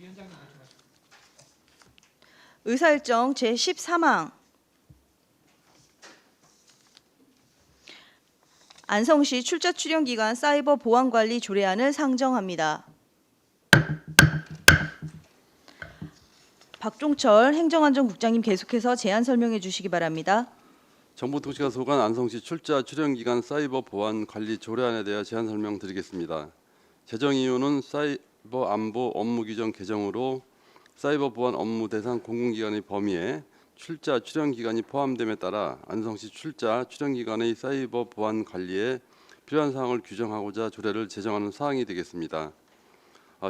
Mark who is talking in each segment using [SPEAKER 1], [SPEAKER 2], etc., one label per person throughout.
[SPEAKER 1] 위원장님 말씀하십시오.
[SPEAKER 2] 의사일정 제13항 안성시 출자 출연 기간 사이버 보안 관리 조례안을 상정합니다. 박종철 행정안전국장님 계속해서 제안 설명해 주시기 바랍니다.
[SPEAKER 3] 정보통신과 소관 안성시 출자 출연 기간 사이버 보안 관리 조례안에 대해 제안 설명드리겠습니다. 제정 이유는 사이버 안보 업무 규정 개정으로 사이버 보안 업무 대상 공공기관의 범위에 출자 출연 기간이 포함됨에 따라 안성시 출자 출연 기간의 사이버 보안 관리에 필요한 사항을 규정하고자 조례를 제정하는 사항이 되겠습니다.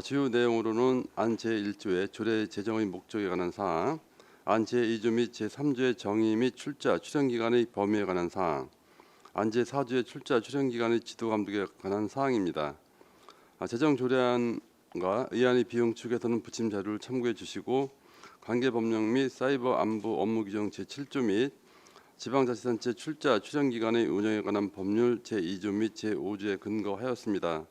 [SPEAKER 3] 주요 내용으로는 안 제1조의 조례 제정의 목적에 관한 사항, 안 제2조 및 제3조의 정의 및 출자 출연 기간의 범위에 관한 사항, 안 제4조의 출자 출연 기간의 지도 감독에 관한 사항입니다. 제정 조례안과 의안의 비용 측에서는 부침 자료를 참고해 주시고 관계 법령 및 사이버 안보 업무 규정 제7조 및 지방자치단체 출자 출연 기간의 운영에 관한 법률 제2조 및 제5조에 근거하였습니다.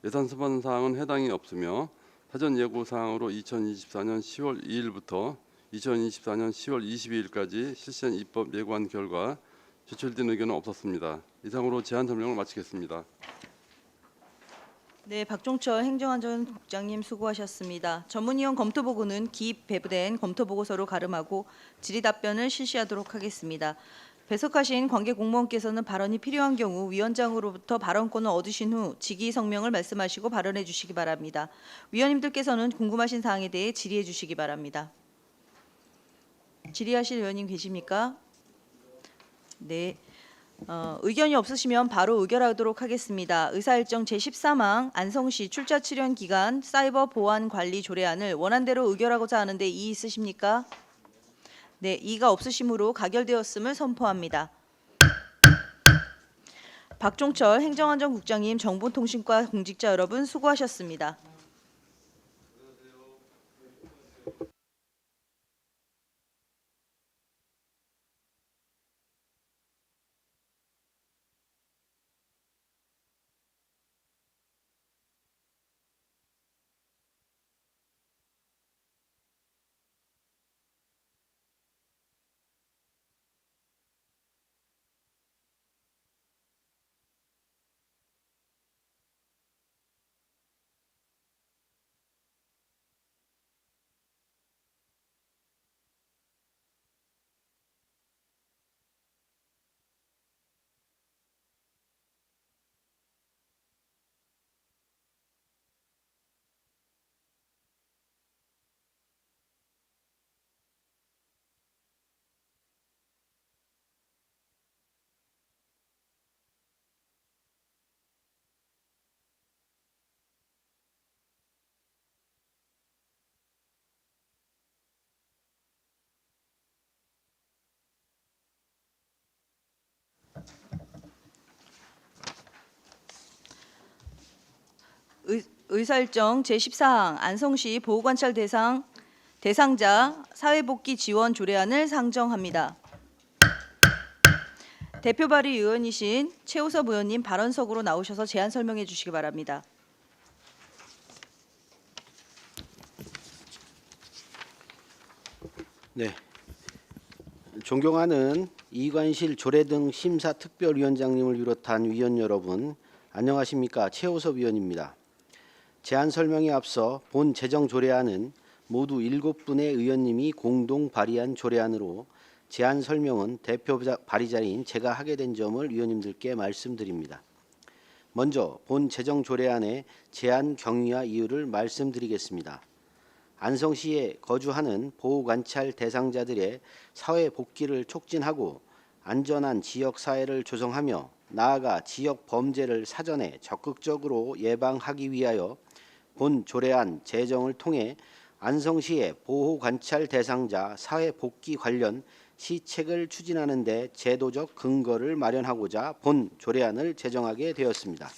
[SPEAKER 3] 예산 수반 사항은 해당이 없으며 사전 예고 사항으로 2024년 10월 2일부터 2024년 10월 22일까지 실시한 입법 예고한 결과 제출된 의견은 없었습니다. 이상으로 제안 설명을 마치겠습니다.
[SPEAKER 2] 네, 박종철 행정안전국장님 수고하셨습니다. 전문위원 검토보고는 기입 배부된 검토보고서로 가름하고 질의 답변을 실시하도록 하겠습니다. 배석하신 관계 공무원께서는 발언이 필요한 경우 위원장으로부터 발언권을 얻으신 후 직위 성명을 말씀하시고 발언해 주시기 바랍니다. 위원님들께서는 궁금하신 사항에 대해 질의해 주시기 바랍니다. 질의하실 의원님 계십니까? 네. 의견이 없으시면 바로 의결하도록 하겠습니다. 의사일정 제13항 안성시 출자 출연 기간 사이버 보안 관리 조례안을 원안대로 의결하고자 하는데 이의 있으십니까? 네, 이의가 없으시므로 가결되었음을 선포합니다. 박종철 행정안전국장님, 정보통신과 공직자 여러분 수고하셨습니다. 의사일정 제14항 안성시 보호관찰 대상자 사회복귀 지원 조례안을 상정합니다. 대표 발의 의원이신 최우섭 의원님 발언석으로 나오셔서 제안 설명해 주시기 바랍니다.
[SPEAKER 4] 네, 존경하는 이관실 조례 등 심사특별위원장님을 비롯한 위원 여러분, 안녕하십니까? 최우섭 위원입니다. 제안 설명에 앞서 본 제정 조례안은 모두 7분의 의원님이 공동 발의한 조례안으로 제안 설명은 대표 발의자인 제가 하게 된 점을 위원님들께 말씀드립니다. 먼저 본 제정 조례안의 제안 경위와 이유를 말씀드리겠습니다. 안성시에 거주하는 보호관찰 대상자들의 사회 복귀를 촉진하고 안전한 지역 사회를 조성하며 나아가 지역 범죄를 사전에 적극적으로 예방하기 위하여 본 조례안 제정을 통해 안성시의 보호관찰 대상자 사회 복귀 관련 시책을 추진하는 데 제도적 근거를 마련하고자 본 조례안을 제정하게 되었습니다.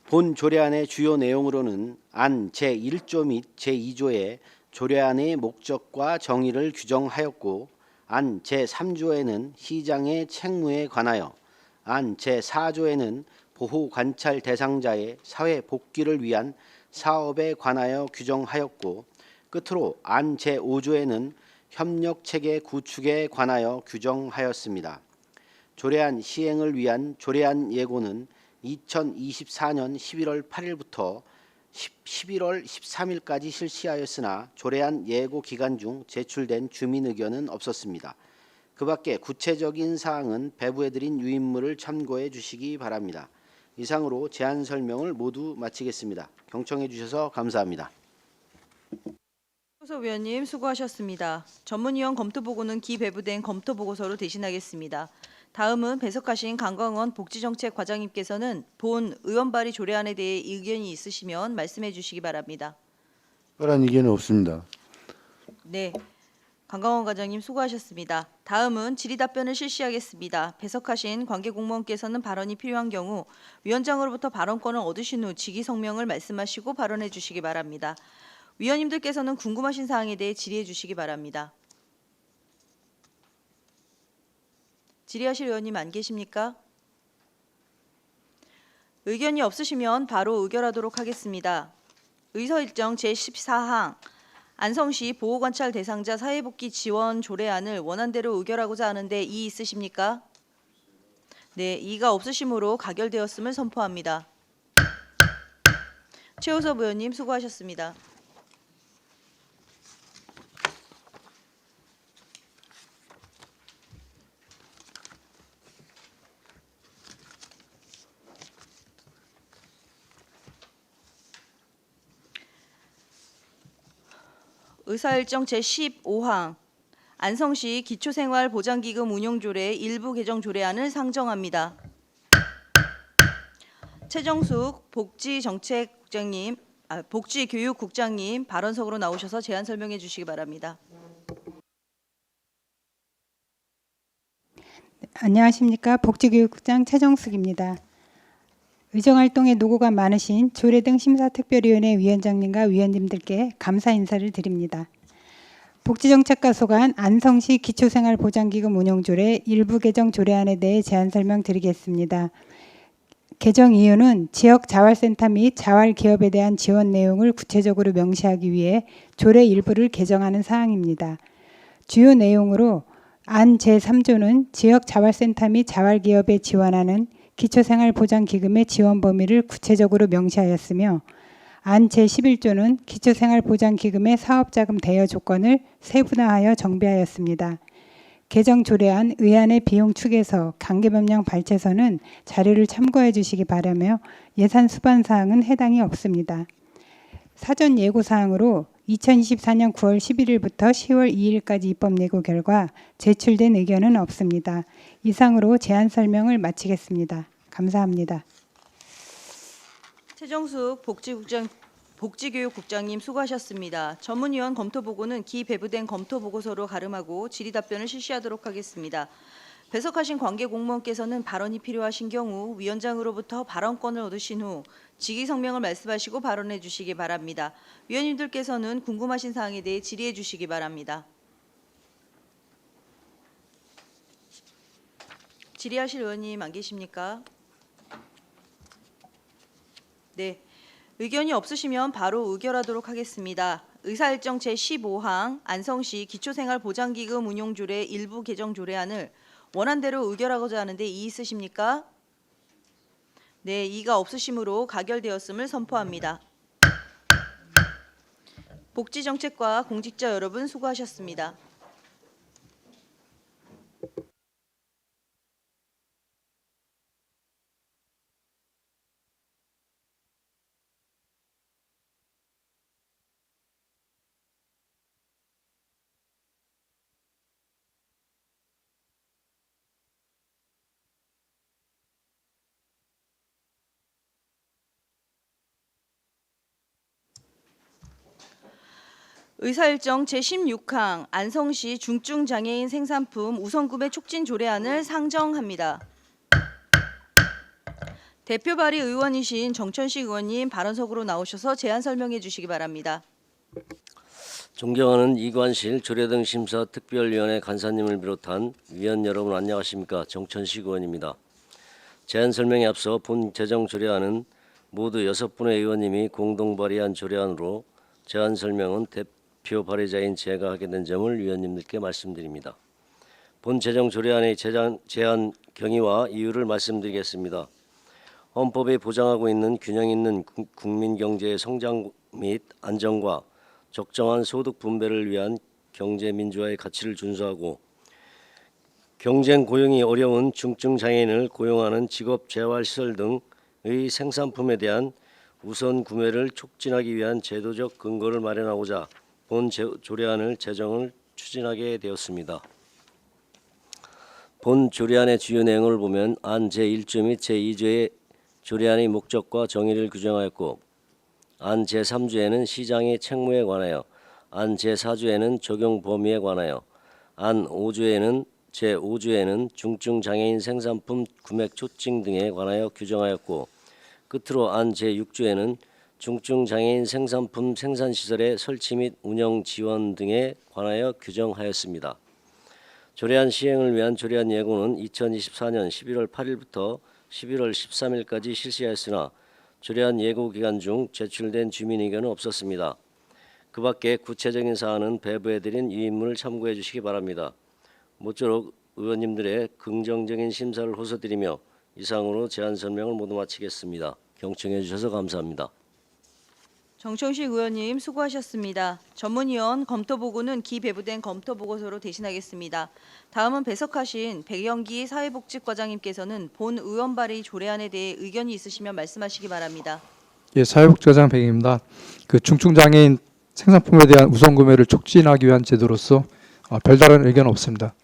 [SPEAKER 4] 본 조례안의 주요 내용으로는 안 제1조 및 제2조에 조례안의 목적과 정의를 규정하였고 안 제3조에는 시장의 책무에 관하여 안 제4조에는 보호관찰 대상자의 사회 복귀를 위한 사업에 관하여 규정하였고 끝으로 안 제5조에는 협력체계 구축에 관하여 규정하였습니다. 조례안 시행을 위한 조례안 예고는 2024년 11월 8일부터 11월 13일까지 실시하였으나 조례안 예고 기간 중 제출된 주민 의견은 없었습니다. 그 밖에 구체적인 사항은 배부해드린 유인물을 참고해 주시기 바랍니다. 이상으로 제안 설명을 모두 마치겠습니다. 경청해 주셔서 감사합니다.
[SPEAKER 2] 최우섭 위원님 수고하셨습니다. 전문위원 검토보고는 기배부된 검토보고서로 대신하겠습니다. 다음은 배석하신 강광원 복지정책과장님께서는 본 의원 발의 조례안에 대해 의견이 있으시면 말씀해 주시기 바랍니다.
[SPEAKER 1] 특별한 의견은 없습니다.
[SPEAKER 2] 네, 강광원 과장님 수고하셨습니다. 다음은 질의답변을 실시하겠습니다. 배석하신 관계공무원께서는 발언이 필요한 경우 위원장으로부터 발언권을 얻으신 후 직위성명을 말씀하시고 발언해 주시기 바랍니다. 위원님들께서는 궁금하신 사항에 대해 질의해 주시기 바랍니다. 질의하실 의원님 안 계십니까? 의견이 없으시면 바로 의결하도록 하겠습니다. 의서일정 제14항 안성시 보호관찰 대상자 사회복지 지원 조례안을 원안대로 의결하고자 하는데 이의 있으십니까? 네, 이의가 없으시므로 가결되었음을 선포합니다. 최우섭 의원님 수고하셨습니다. 의사일정 제15항 안성시 기초생활보장기금 운용조례 일부 개정 조례안을 상정합니다. 최정숙 복지교육국장님 발언석으로 나오셔서 제안 설명해 주시기 바랍니다.
[SPEAKER 5] 안녕하십니까. 복지교육국장 최정숙입니다. 의정활동에 노고가 많으신 조례 등 심사특별위원회 위원장님과 위원님들께 감사 인사를 드립니다. 복지정책과 소관 안성시 기초생활보장기금 운용조례 일부 개정 조례안에 대해 제안 설명드리겠습니다. 개정 이유는 지역자활센터 및 자활기업에 대한 지원 내용을 구체적으로 명시하기 위해 조례 일부를 개정하는 사항입니다. 주요 내용으로 안 제3조는 지역자활센터 및 자활기업에 지원하는 기초생활보장기금의 지원 범위를 구체적으로 명시하였으며 안 제11조는 기초생활보장기금의 사업자금 대여 조건을 세분화하여 정비하였습니다. 개정 조례안 의안의 비용 축에서 관계법령 발췌서는 자료를 참고해 주시기 바라며 예산 수반 사항은 해당이 없습니다. 사전 예고 사항으로 2024년 9월 11일부터 10월 2일까지 입법 예고 결과 제출된 의견은 없습니다. 이상으로 제안 설명을 마치겠습니다. 감사합니다.
[SPEAKER 2] 최정숙 복지교육국장님 수고하셨습니다. 전문위원 검토보고는 기배부된 검토보고서로 가름하고 질의답변을 실시하도록 하겠습니다. 배석하신 관계공무원께서는 발언이 필요하신 경우 위원장으로부터 발언권을 얻으신 후 직위성명을 말씀하시고 발언해 주시기 바랍니다. 위원님들께서는 궁금하신 사항에 대해 질의해 주시기 바랍니다. 질의하실 의원님 안 계십니까? 네, 의견이 없으시면 바로 의결하도록 하겠습니다. 의사일정 제15항 안성시 기초생활보장기금 운용조례 일부 개정 조례안을 원안대로 의결하고자 하는데 이의 있으십니까? 네, 이의가 없으시므로 가결되었음을 선포합니다. 복지정책과 공직자 여러분 수고하셨습니다. 의사일정 제16항 안성시 중증장애인 생산품 우선구매 촉진 조례안을 상정합니다. 대표 발의 의원이신 정천식 의원님 발언석으로 나오셔서 제안 설명해 주시기 바랍니다.
[SPEAKER 6] 존경하는 이관실 조례 등 심사 특별위원회 간사님을 비롯한 위원 여러분 안녕하십니까. 정천식 의원입니다. 제안 설명에 앞서 본 제정 조례안은 모두 6분의 의원님이 공동 발의한 조례안으로 제안 설명은 대표 발의자인 제가 하게 된 점을 위원님들께 말씀드립니다. 본 제정 조례안의 제안 경위와 이유를 말씀드리겠습니다. 헌법이 보장하고 있는 균형 있는 국민 경제의 성장 및 안정과 적정한 소득 분배를 위한 경제 민주화의 가치를 준수하고 경쟁 고용이 어려운 중증 장애인을 고용하는 직업 재활 시설 등의 생산품에 대한 우선 구매를 촉진하기 위한 제도적 근거를 마련하고자 본 조례안을 제정을 추진하게 되었습니다. 본 조례안의 주요 내용을 보면 안 제1조 및 제2조의 조례안의 목적과 정의를 규정하였고 안 제3조에는 시장의 책무에 관하여 안 제4조에는 적용 범위에 관하여 안 5조에는 제5조에는 중증 장애인 생산품 구매 촉진 등에 관하여 규정하였고 끝으로 안 제6조에는 중증 장애인 생산품 생산시설의 설치 및 운영 지원 등에 관하여 규정하였습니다. 조례안 시행을 위한 조례안 예고는 2024년 11월 8일부터 11월 13일까지 실시하였으나 조례안 예고 기간 중 제출된 주민 의견은 없었습니다. 그 밖에 구체적인 사안은 배부해드린 위인문을 참고해 주시기 바랍니다. 모쪼록 의원님들의 긍정적인 심사를 호소드리며 이상으로 제안 설명을 모두 마치겠습니다. 경청해 주셔서 감사합니다.
[SPEAKER 2] 정청식 의원님 수고하셨습니다. 전문위원 검토보고는 기배부된 검토보고서로 대신하겠습니다. 다음은 배석하신 백영기 사회복지과장님께서는 본 의원 발의 조례안에 대해 의견이 있으시면 말씀하시기 바랍니다.
[SPEAKER 7] 예, 사회복지과장 백입니다. 그 중증장애인 생산품에 대한 우선 구매를 촉진하기 위한 제도로서 별다른 의견 없습니다.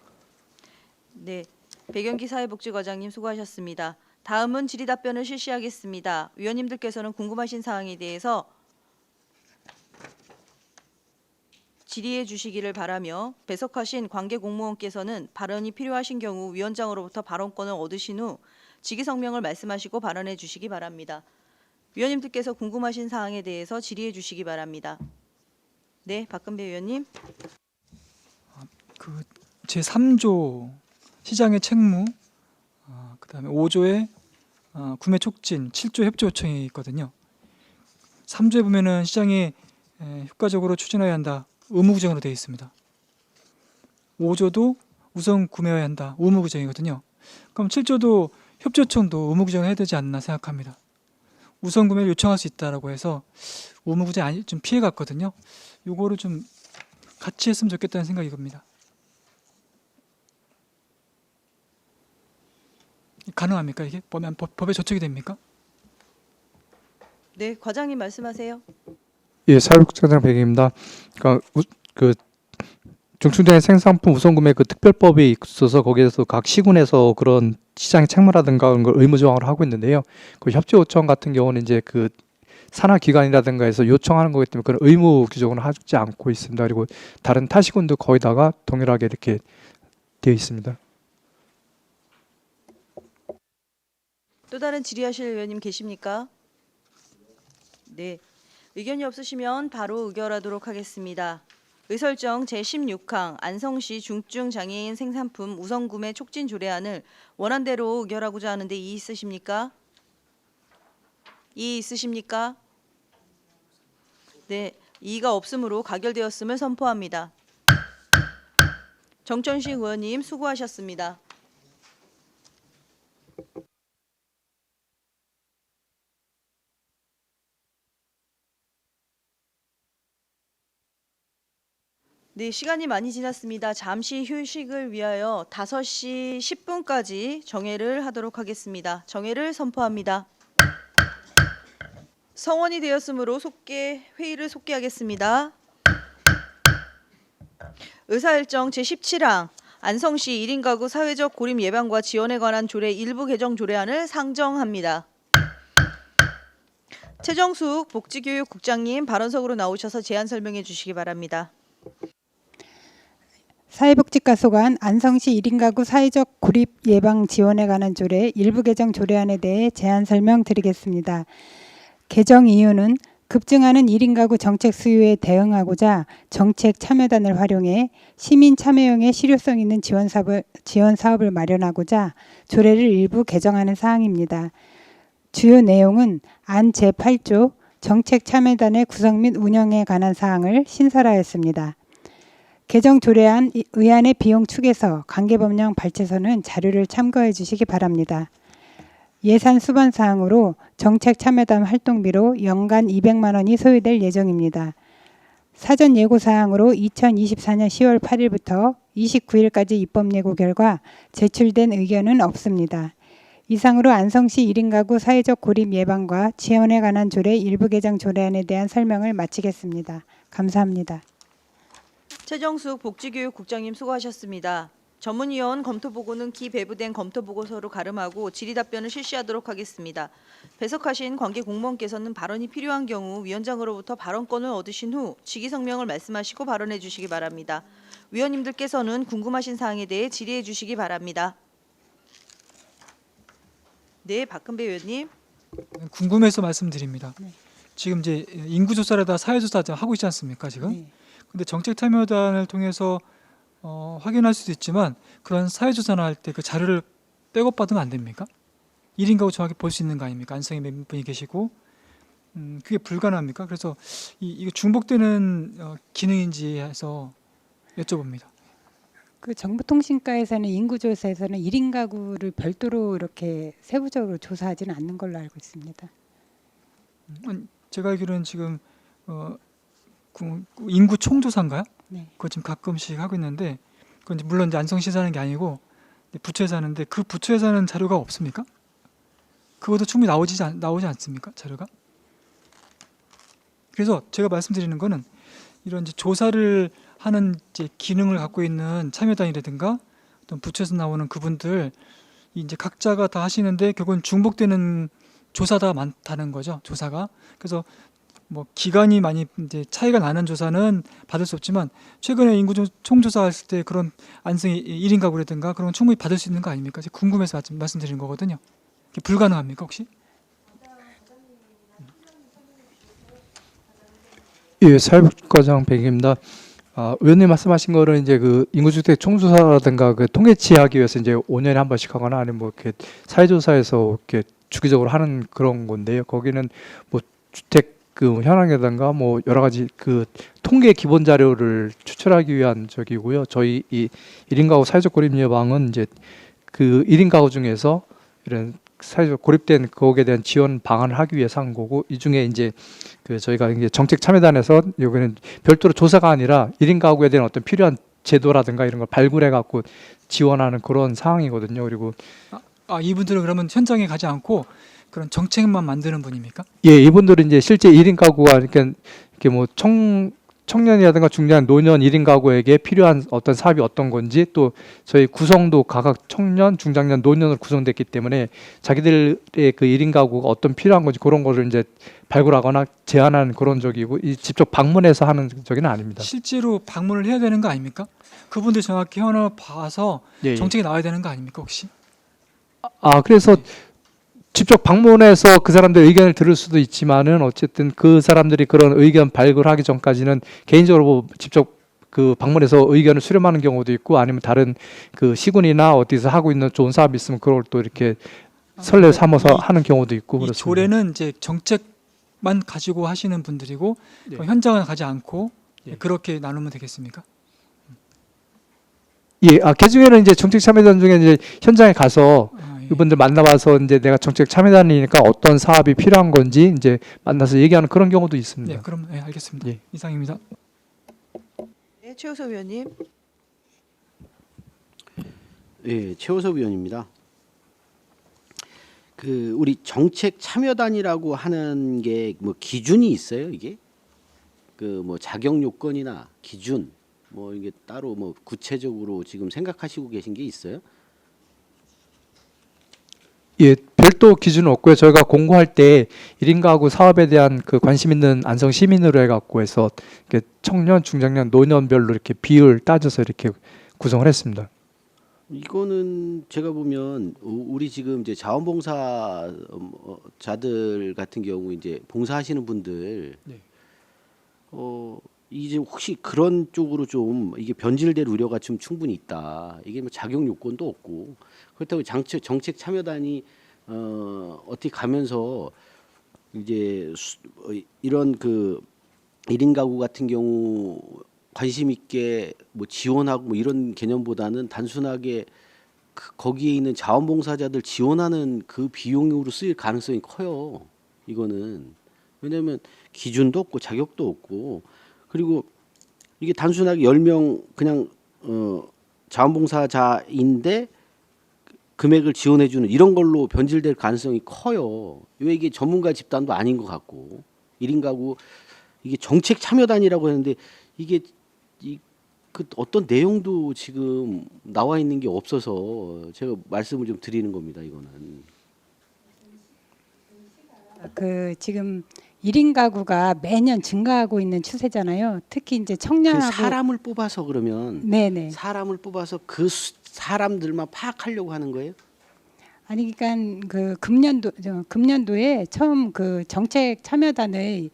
[SPEAKER 2] 네, 백영기 사회복지과장님 수고하셨습니다. 다음은 질의답변을 실시하겠습니다. 위원님들께서는 궁금하신 사항에 대해서 질의해 주시기를 바라며 배석하신 관계 공무원께서는 발언이 필요하신 경우 위원장으로부터 발언권을 얻으신 후 직위성명을 말씀하시고 발언해 주시기 바랍니다. 위원님들께서 궁금하신 사항에 대해서 질의해 주시기 바랍니다. 네, 박근배 위원님.
[SPEAKER 8] 그 제3조 시장의 책무, 그다음에 5조에 구매 촉진, 7조 협조 요청이 있거든요. 3조에 보면은 시장에 효과적으로 추진해야 한다. 의무구정으로 되어 있습니다. 5조도 우선 구매해야 한다. 의무구정이거든요. 그럼 7조도 협조 요청도 의무구정해야 되지 않나 생각합니다. 우선 구매를 요청할 수 있다라고 해서 의무구정 좀 피해갔거든요. 요거를 좀 같이 했으면 좋겠다는 생각이 듭니다. 가능합니까 이게? 법에 저촉이 됩니까?
[SPEAKER 2] 네, 과장님 말씀하세요.
[SPEAKER 7] 예, 사회복지과장 백입니다. 그러니까 그 중증장애인 생산품 우선 구매 그 특별법이 있어서 거기에서 각 시군에서 그런 시장의 책무라든가 그런 걸 의무 조항으로 하고 있는데요. 그 협조 요청 같은 경우는 이제 그 산하 기관이라든가 해서 요청하는 거기 때문에 그런 의무 규정은 하지 않고 있습니다. 그리고 다른 타시군도 거의다가 동일하게 이렇게 되어 있습니다.
[SPEAKER 2] 또 다른 질의하실 의원님 계십니까? 네. 의견이 없으시면 바로 의결하도록 하겠습니다. 의설정 제16항 안성시 중증장애인 생산품 우선구매 촉진 조례안을 원안대로 의결하고자 하는데 이의 있으십니까? 이의 있으십니까? 네, 이의가 없으므로 가결되었음을 선포합니다. 정천식 의원님 수고하셨습니다. 네, 시간이 많이 지났습니다. 잠시 휴식을 위하여 5시 10분까지 정회를 하도록 하겠습니다. 정회를 선포합니다. 성원이 되었으므로 회의를 속개하겠습니다. 의사일정 제17항 안성시 1인 가구 사회적 고립 예방과 지원에 관한 조례 일부 개정 조례안을 상정합니다. 최정숙 복지교육국장님 발언석으로 나오셔서 제안 설명해 주시기 바랍니다.
[SPEAKER 5] 사회복지과 소관 안성시 1인 가구 사회적 고립 예방 지원에 관한 조례 일부 개정 조례안에 대해 제안 설명드리겠습니다. 개정 이유는 급증하는 1인 가구 정책 수요에 대응하고자 정책 참여단을 활용해 시민 참여형의 실효성 있는 지원 사업을 마련하고자 조례를 일부 개정하는 사항입니다. 주요 내용은 안 제8조 정책참여단의 구성 및 운영에 관한 사항을 신설하였습니다. 개정 조례안 의안의 비용 축에서 관계법령 발췌서는 자료를 참고해 주시기 바랍니다. 예산 수반 사항으로 정책참여단 활동비로 연간 200만 원이 소요될 예정입니다. 사전 예고 사항으로 2024년 10월 8일부터 29일까지 입법 예고 결과 제출된 의견은 없습니다. 이상으로 안성시 1인 가구 사회적 고립 예방과 지원에 관한 조례 일부 개정 조례안에 대한 설명을 마치겠습니다. 감사합니다.
[SPEAKER 2] 최정숙 복지교육국장님 수고하셨습니다. 전문위원 검토보고는 기배부된 검토보고서로 가름하고 질의답변을 실시하도록 하겠습니다. 배석하신 관계 공무원께서는 발언이 필요한 경우 위원장으로부터 발언권을 얻으신 후 직위성명을 말씀하시고 발언해 주시기 바랍니다. 위원님들께서는 궁금하신 사항에 대해 질의해 주시기 바랍니다. 네, 박근배 의원님.
[SPEAKER 8] 궁금해서 말씀드립니다. 지금 이제 인구조사라다 사회조사 하고 있지 않습니까 지금? 근데 정책참여단을 통해서 확인할 수도 있지만 그런 사회조사나 할 때 그 자료를 백업받으면 안 됩니까? 1인 가구 정확히 볼 수 있는 거 아닙니까? 안성에 몇 분이 계시고 그게 불가능합니까? 그래서 이거 중복되는 기능인지 해서 여쭤봅니다.
[SPEAKER 5] 그 정보통신과에서는 인구조사에서는 1인 가구를 별도로 이렇게 세부적으로 조사하지는 않는 걸로 알고 있습니다.
[SPEAKER 8] 제가 알기로는 지금 인구 총조사인가요?
[SPEAKER 5] 네.
[SPEAKER 8] 그거 지금 가끔씩 하고 있는데 그건 이제 물론 이제 안성시에서 하는 게 아니고 부처에서 하는데 그 부처에서 하는 자료가 없습니까? 그것도 충분히 나오지 않습니까? 자료가? 그래서 제가 말씀드리는 거는 이런 이제 조사를 하는 이제 기능을 갖고 있는 참여단이라든가 어떤 부처에서 나오는 그분들 이제 각자가 다 하시는데 결국은 중복되는 조사가 많다는 거죠. 조사가. 그래서 뭐 기간이 많이 이제 차이가 나는 조사는 받을 수 없지만 최근에 인구 총조사했을 때 그런 안성이 1인 가구라든가 그런 건 충분히 받을 수 있는 거 아닙니까? 궁금해서 말씀드리는 거거든요. 불가능합니까 혹시?
[SPEAKER 7] 예, 사회복지과장 백입니다. 의원님 말씀하신 거는 이제 그 인구주택 총조사라든가 그 통계치하기 위해서 이제 5년에 한 번씩 하거나 아니면 뭐 이렇게 사회조사에서 이렇게 주기적으로 하는 그런 건데요. 거기는 뭐 주택 그 현황이라든가 뭐 여러 가지 그 통계 기본 자료를 추출하기 위한 적이고요. 저희 이 1인 가구 사회적 고립 예방은 이제 그 1인 가구 중에서 이런 사회적 고립된 거기에 대한 지원 방안을 하기 위해서 한 거고 이 중에 이제 그 저희가 이제 정책 참여단에서 여기는 별도로 조사가 아니라 1인 가구에 대한 어떤 필요한 제도라든가 이런 걸 발굴해 갖고 지원하는 그런 상황이거든요. 그리고
[SPEAKER 8] 이분들은 그러면 현장에 가지 않고 그런 정책만 만드는 분입니까?
[SPEAKER 7] 예, 이분들은 이제 실제 1인 가구가 이렇게 뭐 청년이라든가 중년, 노년 1인 가구에게 필요한 어떤 사업이 어떤 건지 또 저희 구성도 각각 청년, 중장년, 노년으로 구성됐기 때문에 자기들의 그 1인 가구가 어떤 필요한 건지 그런 거를 이제 발굴하거나 제안하는 그런 적이고 이 직접 방문해서 하는 적은 아닙니다.
[SPEAKER 8] 실제로 방문을 해야 되는 거 아닙니까? 그분들 정확히 현황을 봐서
[SPEAKER 7] 예,
[SPEAKER 8] 정책이 나와야 되는 거 아닙니까 혹시?
[SPEAKER 7] 그래서 직접 방문해서 그 사람들 의견을 들을 수도 있지만은 어쨌든 그 사람들이 그런 의견 발굴하기 전까지는 개인적으로 직접 그 방문해서 의견을 수렴하는 경우도 있고 아니면 다른 그 시군이나 어디서 하고 있는 좋은 사업이 있으면 그걸 또 이렇게 설레 삼아서 하는 경우도 있고
[SPEAKER 8] 이
[SPEAKER 7] 그렇습니다.
[SPEAKER 8] 조례는 이제 정책만 가지고 하시는 분들이고
[SPEAKER 7] 예.
[SPEAKER 8] 현장을 가지 않고
[SPEAKER 7] 예.
[SPEAKER 8] 그렇게 나누면 되겠습니까?
[SPEAKER 7] 예, 개중에는 이제 정책 참여단 중에 이제 현장에 가서
[SPEAKER 8] 예.
[SPEAKER 7] 이분들 만나봐서 이제 내가 정책 참여단이니까 어떤 사업이 필요한 건지 이제 만나서 얘기하는 그런 경우도 있습니다.
[SPEAKER 8] 네, 그럼 알겠습니다.
[SPEAKER 7] 예.
[SPEAKER 8] 이상입니다.
[SPEAKER 2] 네, 최우석 의원님.
[SPEAKER 4] 예, 최호섭 의원입니다. 그 우리 정책 참여단이라고 하는 게 뭐 기준이 있어요, 이게? 그 뭐 자격 요건이나 기준 뭐 이게 따로 뭐 구체적으로 지금 생각하시고 계신 게 있어요?
[SPEAKER 7] 예, 별도 기준은 없고요. 저희가 공고할 때 1인 가구 사업에 대한 그 관심 있는 안성 시민으로 해갖고 해서 이렇게 청년, 중장년, 노년별로 이렇게 비율 따져서 이렇게 구성을 했습니다.
[SPEAKER 4] 이거는 제가 보면 우리 지금 이제 자원봉사자들 같은 경우 이제 봉사하시는 분들
[SPEAKER 7] 네.
[SPEAKER 4] 이제 혹시 그런 쪽으로 좀 이게 변질될 우려가 좀 충분히 있다. 이게 뭐 자격 요건도 없고 그렇다고 정책 참여단이 어떻게 가면서 이제 이런 그 1인 가구 같은 경우 관심 있게 뭐 지원하고 뭐 이런 개념보다는 단순하게 거기에 있는 자원봉사자들 지원하는 그 비용으로 쓰일 가능성이 커요. 이거는 왜냐하면 기준도 없고 자격도 없고, 그리고 이게 단순하게 10명 그냥 자원봉사자인데 금액을 지원해주는 이런 걸로 변질될 가능성이 커요. 왜 이게 전문가 집단도 아닌 것 같고 1인 가구 이게 정책 참여단이라고 했는데 이게 그 어떤 내용도 지금 나와 있는 게 없어서 제가 말씀을 좀 드리는 겁니다. 이거는.
[SPEAKER 5] 그 지금 1인 가구가 매년 증가하고 있는 추세잖아요. 특히 이제
[SPEAKER 4] 그
[SPEAKER 5] 청년하고
[SPEAKER 4] 사람을 뽑아서 그러면
[SPEAKER 5] 네네.
[SPEAKER 4] 사람을 뽑아서 그 사람들만 파악하려고 하는 거예요?
[SPEAKER 5] 아니 그러니까 그 금년도에 처음 그 정책 참여단을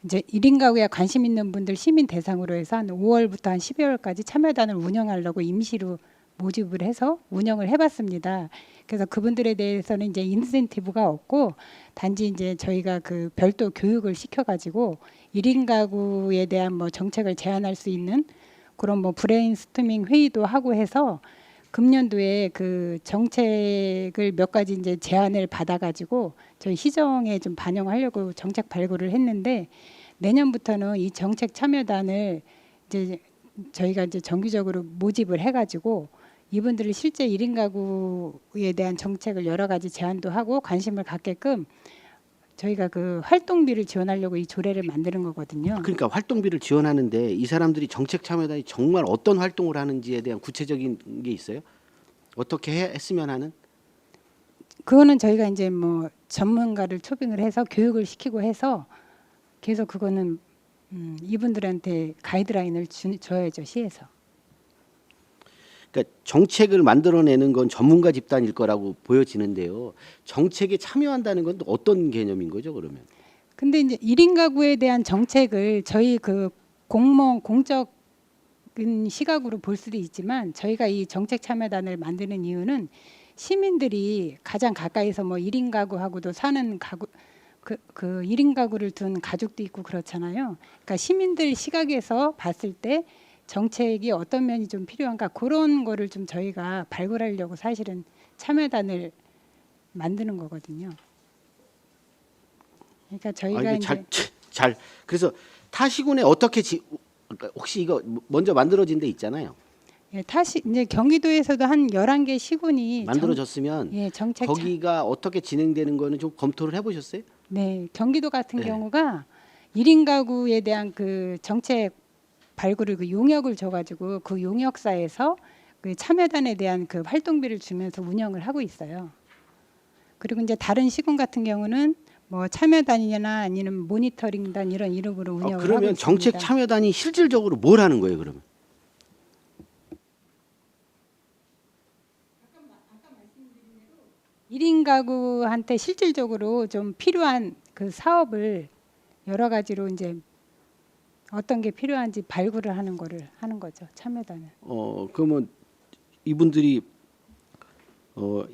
[SPEAKER 5] 이제 1인 가구에 관심 있는 분들 시민 대상으로 해서 한 5월부터 한 12월까지 참여단을 운영하려고 임시로 모집을 해서 운영을 해봤습니다. 그래서 그분들에 대해서는 이제 인센티브가 없고 단지 이제 저희가 그 별도 교육을 시켜가지고 1인 가구에 대한 뭐 정책을 제안할 수 있는 그런 뭐 브레인스토밍 회의도 하고 해서 금년도에 그 정책을 몇 가지 이제 제안을 받아가지고 저희 시정에 좀 반영하려고 정책 발굴을 했는데 내년부터는 이 정책 참여단을 이제 저희가 이제 정기적으로 모집을 해가지고 이분들을 실제 1인 가구에 대한 정책을 여러 가지 제안도 하고 관심을 갖게끔 저희가 그 활동비를 지원하려고 이 조례를 만드는 거거든요.
[SPEAKER 4] 그러니까 활동비를 지원하는데 이 사람들이 정책 참여단이 정말 어떤 활동을 하는지에 대한 구체적인 게 있어요? 어떻게 했으면 하는?
[SPEAKER 5] 그거는 저희가 이제 뭐 전문가를 초빙을 해서 교육을 시키고 해서 계속 그거는 이분들한테 가이드라인을 줘야죠, 시에서.
[SPEAKER 4] 그러니까 정책을 만들어내는 건 전문가 집단일 거라고 보여지는데요. 정책에 참여한다는 건 또 어떤 개념인 거죠, 그러면?
[SPEAKER 5] 근데 이제 1인 가구에 대한 정책을 저희 그 공무원 공적인 시각으로 볼 수도 있지만 저희가 이 정책 참여단을 만드는 이유는 시민들이 가장 가까이서 뭐 1인 가구하고도 사는 가구 그 1인 가구를 둔 가족도 있고 그렇잖아요. 그러니까 시민들 시각에서 봤을 때 정책이 어떤 면이 좀 필요한가 그런 거를 좀 저희가 발굴하려고 사실은 참여단을 만드는 거거든요. 그러니까 저희가
[SPEAKER 4] 이게
[SPEAKER 5] 이제
[SPEAKER 4] 그래서 타시군에 어떻게 그러니까 혹시 이거 먼저 만들어진 데 있잖아요.
[SPEAKER 5] 예, 다시 이제 경기도에서도 한 11개 시군이
[SPEAKER 4] 만들어졌으면
[SPEAKER 5] 정책
[SPEAKER 4] 거기가 어떻게 진행되는 거는 좀 검토를 해보셨어요?
[SPEAKER 5] 네, 경기도 같은
[SPEAKER 4] 네.
[SPEAKER 5] 경우가 1인 가구에 대한 그 정책 발굴을 그 용역을 줘가지고 그 용역사에서 그 참여단에 대한 그 활동비를 주면서 운영을 하고 있어요. 그리고 이제 다른 시군 같은 경우는 뭐 참여단이나 아니면 모니터링단 이런 이름으로 운영을 하고
[SPEAKER 4] 그러면
[SPEAKER 5] 있습니다.
[SPEAKER 4] 정책 참여단이 실질적으로 뭘 하는 거예요, 그러면?
[SPEAKER 5] 일 1인 가구한테 실질적으로 좀 필요한 그 사업을 여러 가지로 이제 어떤 게 필요한지 발굴을 하는 거를 하는 거죠. 참여단은.
[SPEAKER 4] 그러면 이분들이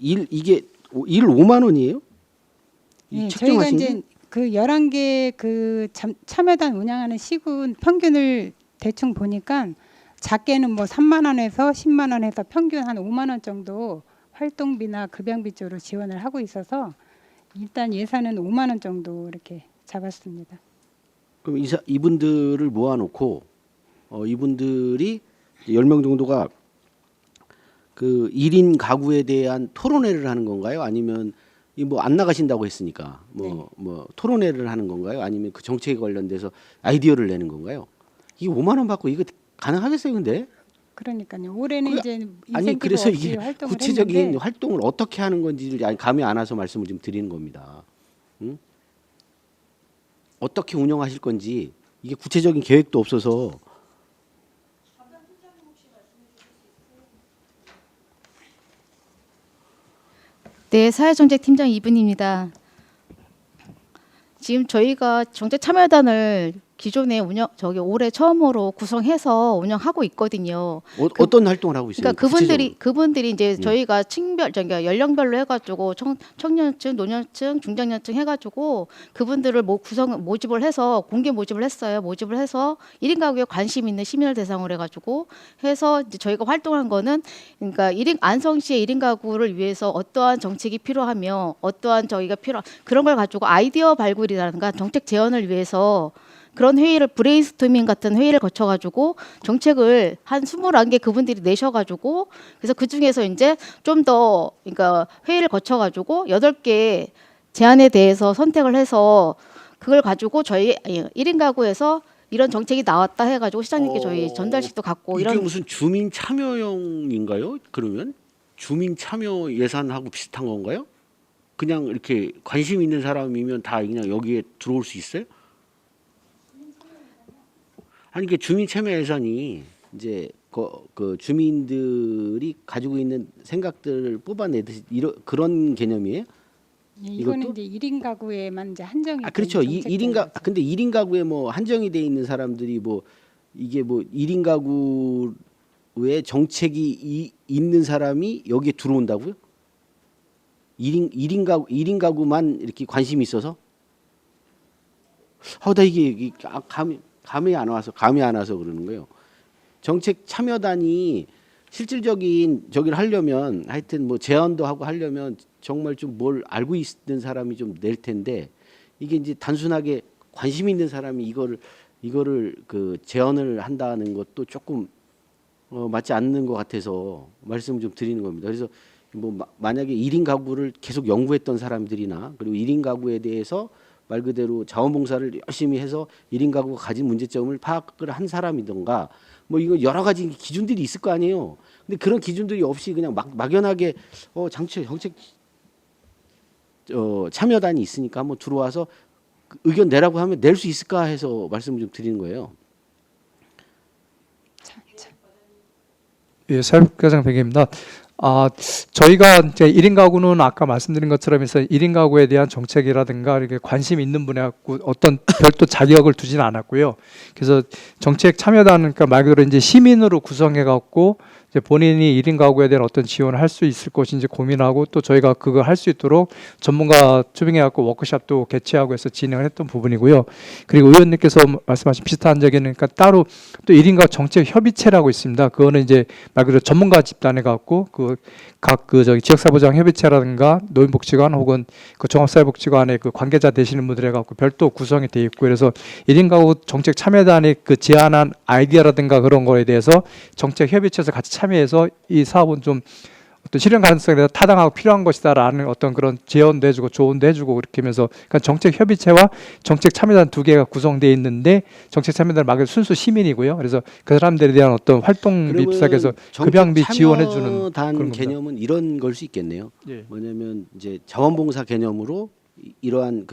[SPEAKER 4] 이게 일 5만 원이에요?
[SPEAKER 5] 예, 저희가
[SPEAKER 4] 책정하신 게?
[SPEAKER 5] 이제 그 11개 그 참여단 운영하는 시군 평균을 대충 보니까 작게는 뭐 3만 원에서 10만 원에서 평균 한 5만 원 정도 활동비나 급양비 쪽으로 지원을 하고 있어서 일단 예산은 5만 원 정도 이렇게 잡았습니다.
[SPEAKER 4] 그럼 이분들을 모아놓고 이분들이 10명 정도가 그 1인 가구에 대한 토론회를 하는 건가요? 아니면 뭐 안 나가신다고 했으니까 뭐 토론회를 하는 건가요? 아니면 그 정책에 관련돼서 아이디어를 내는 건가요? 이 5만 원 받고 이거 가능하겠어요, 근데?
[SPEAKER 5] 그러니까요. 올해는 이제
[SPEAKER 4] 아니
[SPEAKER 5] 인센티브
[SPEAKER 4] 그래서
[SPEAKER 5] 없이
[SPEAKER 4] 이게
[SPEAKER 5] 활동을
[SPEAKER 4] 구체적인
[SPEAKER 5] 했는데
[SPEAKER 4] 활동을 어떻게 하는 건지를 감이 안 와서 말씀을 좀 드리는 겁니다. 응? 어떻게 운영하실 건지 이게 구체적인 계획도 없어서.
[SPEAKER 9] 네, 사회정책팀장 이분입니다. 지금 저희가 정책참여단을 기존에 올해 처음으로 구성해서 운영하고 있거든요.
[SPEAKER 4] 어떤 활동을 하고 있어요?
[SPEAKER 9] 그러니까 그분들이 이제
[SPEAKER 4] 네.
[SPEAKER 9] 저희가 그러니까 연령별로 해가지고 청년층, 노년층, 중장년층 해가지고 그분들을 모집을 해서 공개 모집을 했어요. 모집을 해서 1인 가구에 관심 있는 시민을 대상으로 해가지고 해서 이제 저희가 활동한 거는 그러니까 안성시의 1인 가구를 위해서 어떠한 정책이 필요하며 어떠한 저희가 그런 걸 가지고 아이디어 발굴이라든가 정책 제언을 위해서 그런 회의를 브레인스토밍 같은 회의를 거쳐가지고 정책을 한 21개 그분들이 내셔가지고 그래서 그 중에서 이제 좀 더 그러니까 회의를 거쳐가지고 8개 제안에 대해서 선택을 해서 그걸 가지고 저희 1인 가구에서 이런 정책이 나왔다 해가지고 시장님께 저희 전달식도 갖고
[SPEAKER 4] 이게
[SPEAKER 9] 이런
[SPEAKER 4] 무슨 주민 참여형인가요? 그러면 주민 참여 예산하고 비슷한 건가요? 그냥 이렇게 관심 있는 사람이면 다 그냥 여기에 들어올 수 있어요? 아니 그 주민 참여 예산이 이제 그 주민들이 가지고 있는 생각들을 뽑아내듯이 그런 개념이에요?
[SPEAKER 5] 이거는
[SPEAKER 4] 이것도?
[SPEAKER 5] 이제 1인 가구에만 이제 한정이
[SPEAKER 4] 그렇죠.
[SPEAKER 5] 된 정책들인 거죠.
[SPEAKER 4] 근데 1인 가구에 뭐 한정이 돼 있는 사람들이 뭐 이게 뭐 1인 가구에 정책이 있는 사람이 여기에 들어온다고요? 1인 가구만 이렇게 관심이 있어서? 나 이게 감이 안 와서 그러는 거예요. 정책 참여단이 실질적인 저기를 하려면 하여튼 뭐 제안도 하고 하려면 정말 좀 뭘 알고 있는 사람이 좀 낼 텐데 이게 이제 단순하게 관심 있는 사람이 이거를 그 제언을 한다는 것도 조금 맞지 않는 것 같아서 말씀을 좀 드리는 겁니다. 그래서 뭐 만약에 1인 가구를 계속 연구했던 사람들이나 그리고 1인 가구에 대해서 말 그대로 자원봉사를 열심히 해서 1인 가구가 가진 문제점을 파악을 한 사람이던가 뭐 이거 여러 가지 기준들이 있을 거 아니에요. 근데 그런 기준들이 없이 그냥 막연하게 정책 참여단이 있으니까 한번 들어와서 의견 내라고 하면 낼 수 있을까 해서 말씀을 좀 드리는 거예요.
[SPEAKER 7] 예, 사회복지과장 백입니다. 저희가 이제 1인 가구는 아까 말씀드린 것처럼 해서 1인 가구에 대한 정책이라든가 이렇게 관심 있는 분에 갖고 어떤 별도 자격을 두지는 않았고요. 그래서 정책 참여단 그러니까 말 그대로 이제 시민으로 구성해 갖고 이제 본인이 1인 가구에 대한 어떤 지원을 할 수 있을 것인지 고민하고 또 저희가 그걸 할 수 있도록 전문가 초빙해 갖고 워크숍도 개최하고 해서 진행을 했던 부분이고요. 그리고 의원님께서 말씀하신 비슷한 적에는 그러니까 따로 또 1인 가구 정책 협의체라고 있습니다. 그거는 이제 말 그대로 전문가 집단에 갖고 저기 지역사회보장 협의체라든가 노인복지관 혹은 그 종합사회복지관의 그 관계자 되시는 분들에 갖고 별도 구성이 돼 있고 그래서 1인 가구 정책 참여단이 그 제안한 아이디어라든가 그런 거에 대해서 정책 협의체에서 같이 참여해서 이 사업은 좀 어떤 실현 가능성에 대해서 타당하고 필요한 것이다라는 어떤 그런 제언도 해주고 조언도 해주고 그렇게 하면서 그러니까 정책 협의체와 정책 참여단 두 개가 구성되어 있는데 정책 참여단은 말 그대로 순수 시민이고요. 그래서 그 사람들에 대한 어떤 활동비 비싸게서 급양비 지원해주는
[SPEAKER 4] 단
[SPEAKER 7] 그런
[SPEAKER 4] 개념은 이런 걸 수 있겠네요.
[SPEAKER 7] 예.
[SPEAKER 4] 뭐냐면 이제 자원봉사 개념으로 이러한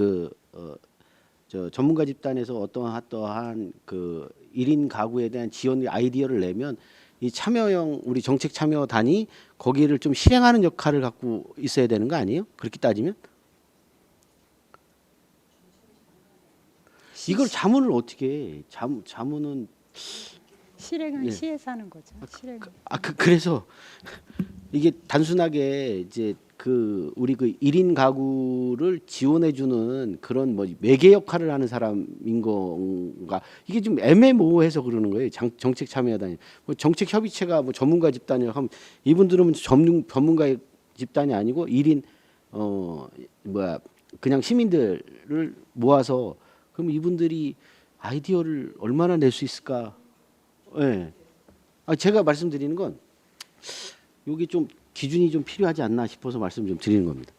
[SPEAKER 4] 저 전문가 집단에서 어떠한 그 1인 가구에 대한 지원 아이디어를 내면 이 참여형 우리 정책 참여단이 거기를 좀 실행하는 역할을 갖고 있어야 되는 거 아니에요? 그렇게 따지면 이걸 자문을 어떻게 해? 자문은
[SPEAKER 5] 실행은
[SPEAKER 4] 예.
[SPEAKER 5] 시에서 하는 거죠. 실행.
[SPEAKER 4] 그래서 이게 단순하게 이제 우리 1인 가구를 지원해 주는 그런 뭐 매개 역할을 하는 사람인 건가 이게 좀 애매모호해서 그러는 거예요. 정책 참여단이 뭐 정책 협의체가 뭐 전문가 집단이라 하면 이분들은 전문가 집단이 아니고 1인 그냥 시민들을 모아서 그럼 이분들이 아이디어를 얼마나 낼 수 있을까? 예. 제가 말씀드리는 건 여기 좀 기준이 좀 필요하지 않나 싶어서 말씀 좀 드리는 겁니다.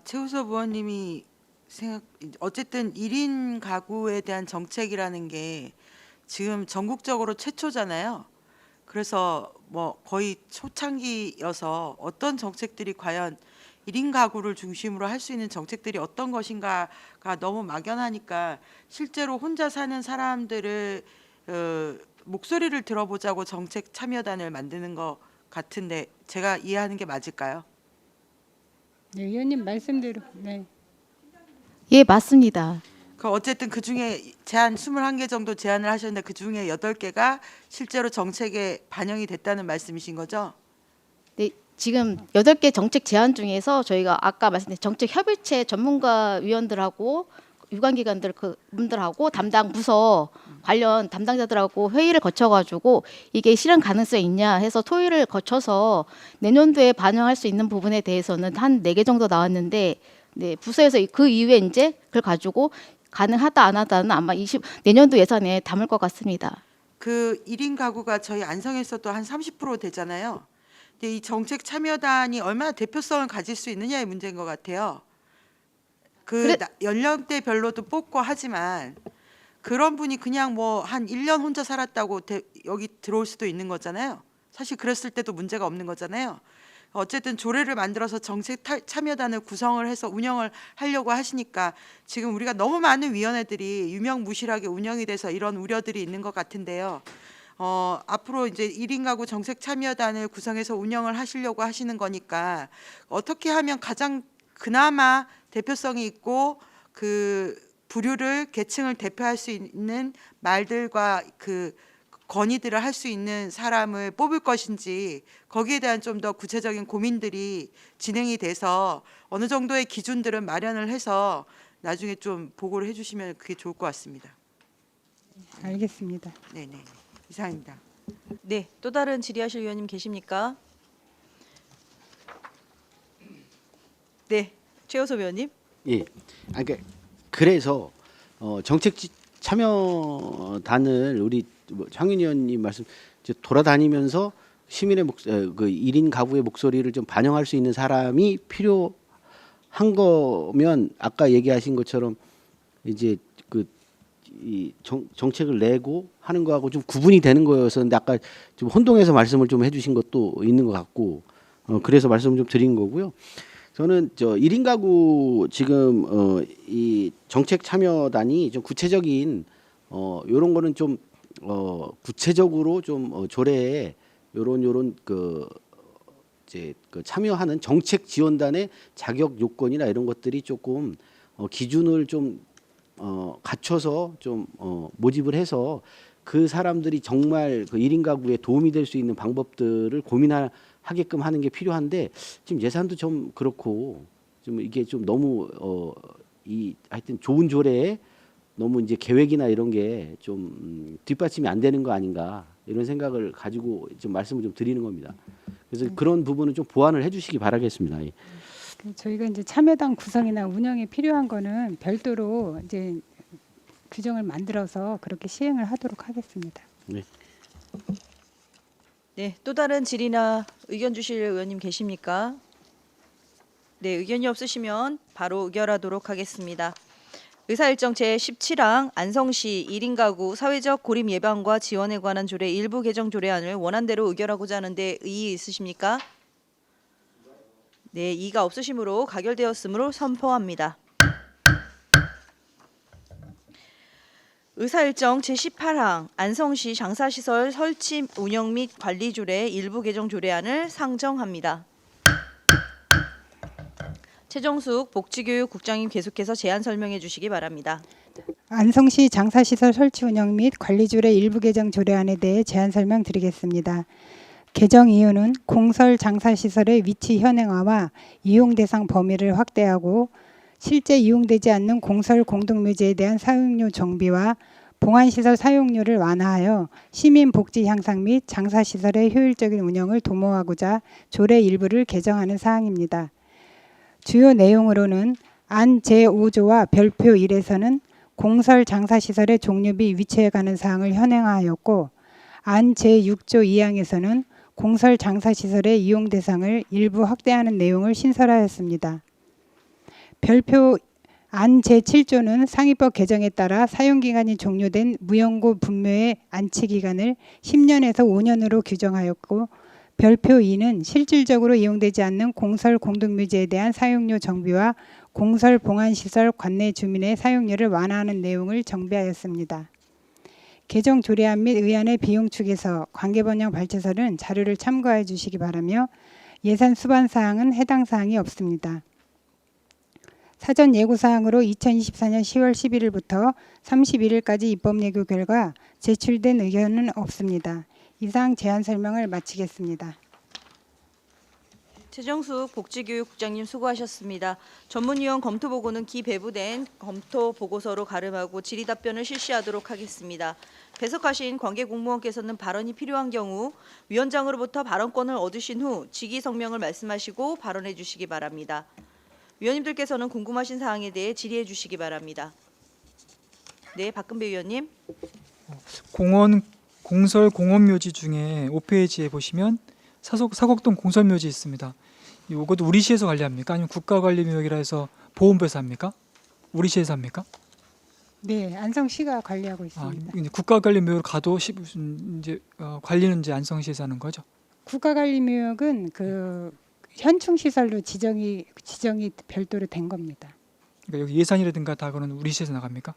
[SPEAKER 10] 최우섭 의원님이 어쨌든 1인 가구에 대한 정책이라는 게 지금 전국적으로 최초잖아요. 그래서 뭐 거의 초창기여서 어떤 정책들이 과연 1인 가구를 중심으로 할 수 있는 정책들이 어떤 것인가가 너무 막연하니까 실제로 혼자 사는 사람들을 목소리를 들어보자고 정책 참여단을 만드는 것 같은데 제가 이해하는 게 맞을까요?
[SPEAKER 5] 네, 의원님 말씀대로. 네.
[SPEAKER 9] 예, 맞습니다.
[SPEAKER 10] 그 어쨌든 그 중에 제한 21개 정도 제안을 하셨는데 그 중에 8개가 실제로 정책에 반영이 됐다는 말씀이신 거죠?
[SPEAKER 9] 네, 지금 8개 정책 제안 중에서 저희가 아까 말씀드린 정책 협의체 전문가 위원들하고 유관기관들 그분들하고 담당 부서 관련 담당자들하고 회의를 거쳐가지고 이게 실현 가능성이 있냐 해서 토의를 거쳐서 내년도에 반영할 수 있는 부분에 대해서는 한 4개 정도 나왔는데, 네, 부서에서 그 이후에 이제 그걸 가지고 가능하다 안 하다는 아마 내년도 예산에 담을 것 같습니다.
[SPEAKER 10] 그 1인 가구가 저희 안성에서도 한 30% 되잖아요. 근데 이 정책 참여단이 얼마나 대표성을 가질 수 있느냐의 문제인 것 같아요. 연령대별로도 뽑고 하지만 그런 분이 그냥 뭐 한 1년 혼자 살았다고 여기 들어올 수도 있는 거잖아요. 사실 그랬을 때도 문제가 없는 거잖아요. 어쨌든 조례를 만들어서 정책 참여단을 구성을 해서 운영을 하려고 하시니까 지금 우리가 너무 많은 위원회들이 유명무실하게 운영이 돼서 이런 우려들이 있는 것 같은데요. 앞으로 이제 1인 가구 정책 참여단을 구성해서 운영을 하시려고 하시는 거니까 어떻게 하면 가장 그나마 대표성이 있고 그 부류를 계층을 대표할 수 있는 말들과 그 건의들을 할 수 있는 사람을 뽑을 것인지 거기에 대한 좀 더 구체적인 고민들이 진행이 돼서 어느 정도의 기준들은 마련을 해서 나중에 좀 보고를 해주시면 그게 좋을 것 같습니다.
[SPEAKER 5] 알겠습니다.
[SPEAKER 10] 네네, 이상입니다.
[SPEAKER 2] 네, 또 다른 질의하실 의원님 계십니까? 네, 최호섭 의원님.
[SPEAKER 4] 예. 그래서 정책 참여단을 우리 황윤 의원님 말씀 돌아다니면서 시민의 그 1인 가구의 목소리를 좀 반영할 수 있는 사람이 필요한 거면 아까 얘기하신 것처럼 이제 이 정책을 내고 하는 거하고 좀 구분이 되는 거였었는데 아까 좀 혼동해서 말씀을 좀 해주신 것도 있는 것 같고 그래서 말씀을 좀 드린 거고요. 저는 1인 가구 지금 이 정책 참여단이 좀 구체적인 요런 거는 좀 구체적으로 좀 조례에 요런 이제 참여하는 정책 지원단의 자격 요건이나 이런 것들이 조금 기준을 좀 갖춰서 좀 모집을 해서 그 사람들이 정말 그 1인 가구에 도움이 될 수 있는 방법들을 고민하게끔 하는 게 필요한데 지금 예산도 좀 그렇고 좀 이게 좀 너무 하여튼 좋은 조례에 너무 이제 계획이나 이런 게 좀 뒷받침이 안 되는 거 아닌가 이런 생각을 가지고 좀 말씀을 좀 드리는 겁니다. 그래서 그런 부분은 좀 보완을 해주시기 바라겠습니다. 예.
[SPEAKER 5] 저희가 이제 참여단 구성이나 운영에 필요한 거는 별도로 이제 규정을 만들어서 그렇게 시행을 하도록 하겠습니다.
[SPEAKER 4] 네.
[SPEAKER 2] 네, 또 다른 질의나 의견 주실 의원님 계십니까? 네, 의견이 없으시면 바로 의결하도록 하겠습니다. 의사일정 제17항 안성시 1인 가구 사회적 고립 예방과 지원에 관한 조례 일부 개정 조례안을 원안대로 의결하고자 하는데 이의 있으십니까? 네, 이의가 없으시므로 가결되었으므로 선포합니다. 의사일정 제18항 안성시 장사시설 설치 운영 및 관리 조례 일부 개정 조례안을 상정합니다. 최정숙 복지교육국장님 계속해서 제안 설명해 주시기 바랍니다.
[SPEAKER 5] 안성시 장사시설 설치 운영 및 관리조례 일부 개정 조례안에 대해 제안 설명드리겠습니다. 개정 이유는 공설 장사시설의 위치 현행화와 이용 대상 범위를 확대하고 실제 이용되지 않는 공설 공동묘지에 대한 사용료 정비와 봉안시설 사용료를 완화하여 시민 복지 향상 및 장사시설의 효율적인 운영을 도모하고자 조례 일부를 개정하는 사항입니다. 주요 내용으로는 안 제5조와 별표 1에서는 공설 장사시설의 종류 및 위치에 관한 사항을 현행화하였고 안 제6조 2항에서는 공설 장사시설의 이용 대상을 일부 확대하는 내용을 신설하였습니다. 별표 안 제7조는 상위법 개정에 따라 사용기간이 종료된 무연고 분묘의 안치기간을 10년에서 5년으로 규정하였고 별표 2는 실질적으로 이용되지 않는 공설 공동묘지에 대한 사용료 정비와 공설 봉안시설 관내 주민의 사용료를 완화하는 내용을 정비하였습니다. 개정 조례안 및 의안의 비용 축에서 관계번영 발췌서는 자료를 참고해 주시기 바라며 예산 수반 사항은 해당 사항이 없습니다. 사전 예고사항으로 2024년 10월 11일부터 31일까지 입법 예고 결과 제출된 의견은 없습니다. 이상 제안 설명을 마치겠습니다.
[SPEAKER 2] 최정숙 복지교육국장님 수고하셨습니다. 전문위원 검토보고는 기배부된 검토보고서로 가름하고 질의답변을 실시하도록 하겠습니다. 배석하신 관계공무원께서는 발언이 필요한 경우 위원장으로부터 발언권을 얻으신 후 직위성명을 말씀하시고 발언해 주시기 바랍니다. 위원님들께서는 궁금하신 사항에 대해 질의해 주시기 바랍니다. 네, 박근배 위원님.
[SPEAKER 8] 공설 공원묘지 중에 5페이지에 보시면 사곡동 공설묘지 있습니다. 이것도 우리 시에서 관리합니까? 아니면 국가관리묘역이라 해서 보훈부에서 합니까? 우리 시에서 합니까?
[SPEAKER 5] 네, 안성시가 관리하고
[SPEAKER 8] 아,
[SPEAKER 5] 있습니다.
[SPEAKER 8] 이제 국가관리묘역 가도 이제 관리는 이제 안성시에서 하는 거죠?
[SPEAKER 5] 국가관리묘역은 그 현충 시설로 지정이 별도로 된 겁니다.
[SPEAKER 8] 그러니까 여기 예산이라든가 다 그거는 우리 시에서 나갑니까?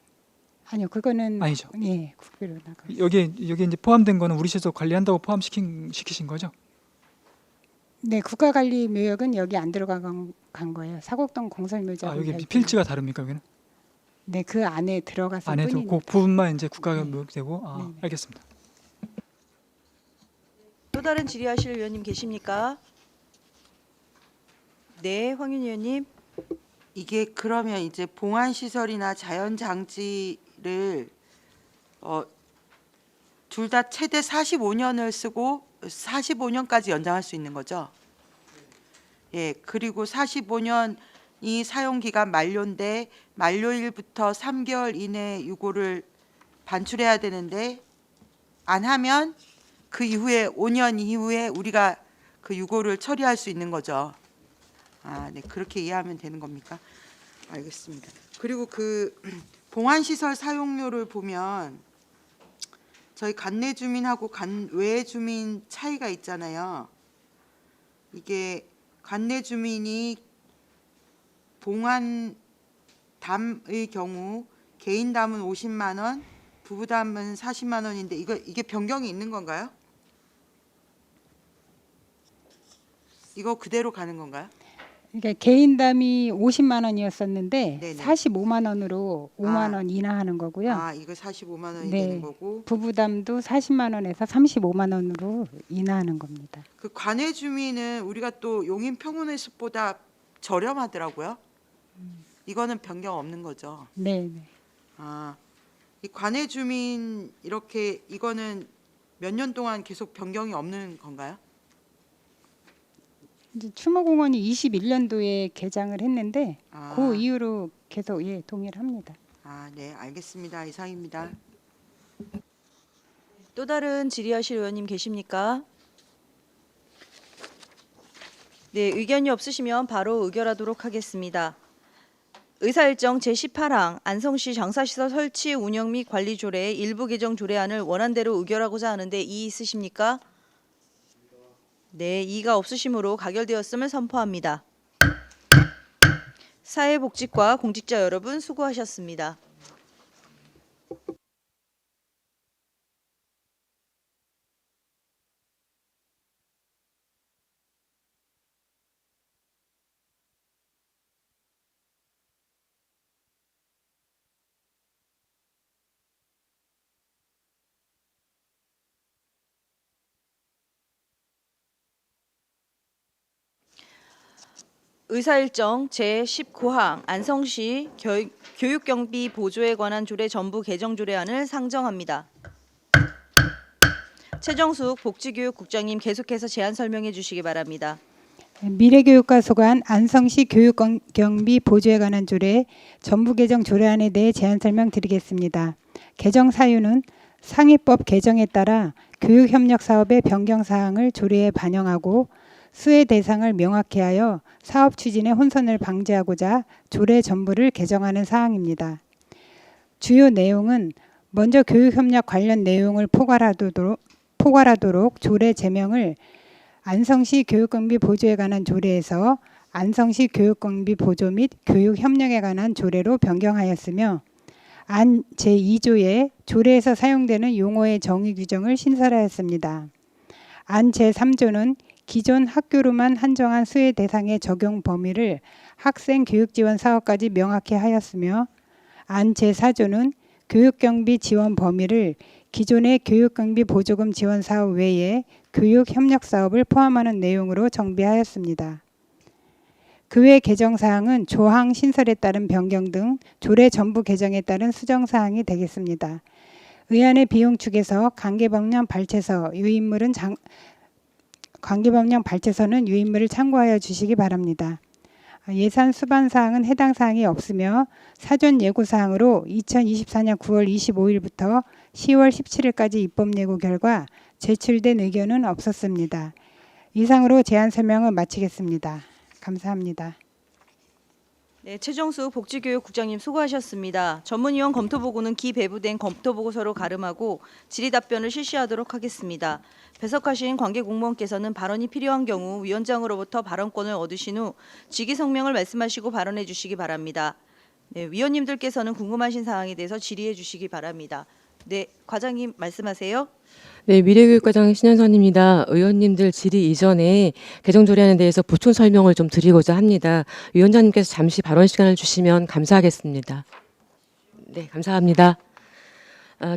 [SPEAKER 5] 아니요, 그거는
[SPEAKER 8] 아니죠.
[SPEAKER 5] 예, 국비로 나가.
[SPEAKER 8] 여기에 이제 포함된 거는 우리 시에서 관리한다고 시키신 거죠?
[SPEAKER 5] 네, 국가관리묘역은 여기 안 들어간 거예요. 사곡동 공설묘지하고
[SPEAKER 8] 여기
[SPEAKER 5] 별도로.
[SPEAKER 8] 필지가 다릅니까 여기는?
[SPEAKER 5] 네, 그 안에 들어가서
[SPEAKER 8] 안에도
[SPEAKER 5] 뿐입니다.
[SPEAKER 8] 그 부분만 이제 국가묘역되고
[SPEAKER 5] 네.
[SPEAKER 8] 알겠습니다.
[SPEAKER 2] 또 다른 질의하실 위원님 계십니까? 네, 황윤 의원님.
[SPEAKER 10] 이게 그러면 이제 봉안 시설이나 자연 장치를 둘 다 최대 45년을 쓰고 45년까지 연장할 수 있는 거죠. 예, 그리고 45년이 사용 기간 만료인데 만료일부터 3개월 이내에 이거를 반출해야 되는데 안 하면 그 이후에 5년 이후에 우리가 그 유고를 처리할 수 있는 거죠. 아, 네, 그렇게 이해하면 되는 겁니까? 알겠습니다. 그리고 그 봉안 시설 사용료를 보면 저희 관내 주민하고 관외 주민 차이가 있잖아요. 이게 관내 주민이 봉안 담의 경우 개인 담은 50만 원, 부부 담은 40만 원인데 이게 변경이 있는 건가요? 이거 그대로 가는 건가요?
[SPEAKER 5] 그러니까 개인담이 50만 원이었었는데
[SPEAKER 10] 네네.
[SPEAKER 5] 45만 원으로 5만 원 인하하는 거고요.
[SPEAKER 10] 아, 이거 45만 원이
[SPEAKER 5] 네.
[SPEAKER 10] 되는 거고.
[SPEAKER 5] 부부담도 40만 원에서 35만 원으로 인하하는 겁니다.
[SPEAKER 10] 그 관외 주민은 우리가 또 용인 평온의 숲보다 저렴하더라고요. 이거는 변경 없는 거죠.
[SPEAKER 5] 네, 네.
[SPEAKER 10] 아, 이 관외 주민 이렇게 이거는 몇 년 동안 계속 변경이 없는 건가요?
[SPEAKER 5] 이제 추모공원이 21년도에 개장을 했는데
[SPEAKER 10] 아.
[SPEAKER 5] 그 이후로 계속 예, 동의를 합니다.
[SPEAKER 10] 아, 네, 알겠습니다. 이상입니다.
[SPEAKER 2] 또 다른 질의하실 의원님 계십니까? 네, 의견이 없으시면 바로 의결하도록 하겠습니다. 의사일정 제18항 안성시 장사시설 설치 운영 및 관리 조례 일부 개정 조례안을 원안대로 의결하고자 하는데 이의 있으십니까? 네, 이의가 없으시므로 가결되었음을 선포합니다. 사회복지과 공직자 여러분 수고하셨습니다. 의사일정 제19항 안성시 교육경비 보조에 관한 조례 전부 개정 조례안을 상정합니다. 최정숙 복지교육국장님 계속해서 제안 설명해 주시기 바랍니다.
[SPEAKER 5] 미래교육과 소관 안성시 교육경비 보조에 관한 조례 전부 개정 조례안에 대해 제안 설명드리겠습니다. 개정 사유는 상위법 개정에 따라 교육협력 사업의 변경 사항을 조례에 반영하고 수혜 대상을 명확히 하여 사업 추진의 혼선을 방지하고자 조례 전부를 개정하는 사항입니다. 주요 내용은 먼저 교육협력 관련 내용을 포괄하도록 조례 제명을 안성시 교육경비 보조에 관한 조례에서 안성시 교육경비 보조 및 교육협력에 관한 조례로 변경하였으며 안 제2조에 조례에서 사용되는 용어의 정의 규정을 신설하였습니다. 안 제3조는 기존 학교로만 한정한 수혜 대상의 적용 범위를 학생 교육 지원 사업까지 명확히 하였으며 안 제4조는 교육경비 지원 범위를 기존의 교육경비 보조금 지원 사업 외에 교육 협력 사업을 포함하는 내용으로 정비하였습니다. 그 외 개정 사항은 조항 신설에 따른 변경 등 조례 전부 개정에 따른 수정 사항이 되겠습니다. 의안의 비용 축에서 관계법령 발췌서는 유인물을 참고하여 주시기 바랍니다. 예산 수반 사항은 해당 사항이 없으며 사전 예고 사항으로 2024년 9월 25일부터 10월 17일까지 입법 예고 결과 제출된 의견은 없었습니다. 이상으로 제안 설명을 마치겠습니다. 감사합니다.
[SPEAKER 2] 네, 최정수 복지교육국장님 수고하셨습니다. 전문위원 검토보고는 기배부된 검토보고서로 가름하고 질의답변을 실시하도록 하겠습니다. 배석하신 관계공무원께서는 발언이 필요한 경우 위원장으로부터 발언권을 얻으신 후 직위성명을 말씀하시고 발언해 주시기 바랍니다. 네, 위원님들께서는 궁금하신 사항에 대해서 질의해 주시기 바랍니다. 네, 과장님 말씀하세요.
[SPEAKER 11] 네, 미래교육과장 신현선입니다. 의원님들 질의 이전에 개정 조례안에 대해서 보충 설명을 좀 드리고자 합니다. 위원장님께서 잠시 발언 시간을 주시면 감사하겠습니다. 네, 감사합니다.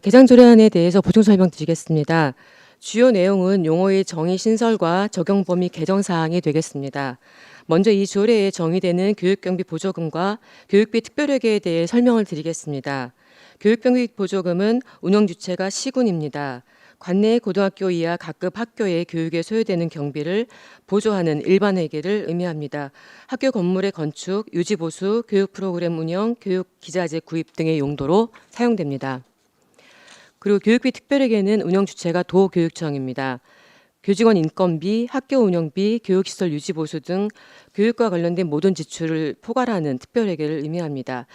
[SPEAKER 11] 개정 조례안에 대해서 보충 설명 드리겠습니다. 주요 내용은 용어의 정의 신설과 적용 범위 개정 사항이 되겠습니다. 먼저 이 조례에 정의되는 교육경비 보조금과 교육비 특별회계에 대해 설명을 드리겠습니다. 교육경비 보조금은 운영 주체가 시군입니다. 관내 고등학교 이하 각급 학교의 교육에 소요되는 경비를 보조하는 일반 회계를 의미합니다. 학교 건물의 건축, 유지 보수, 교육 프로그램 운영, 교육 기자재 구입 등의 용도로 사용됩니다. 그리고 교육비 특별회계는 운영 주체가 도교육청입니다. 교직원 인건비, 학교 운영비, 교육시설 유지 보수 등 교육과 관련된 모든 지출을 포괄하는 특별회계를 의미합니다.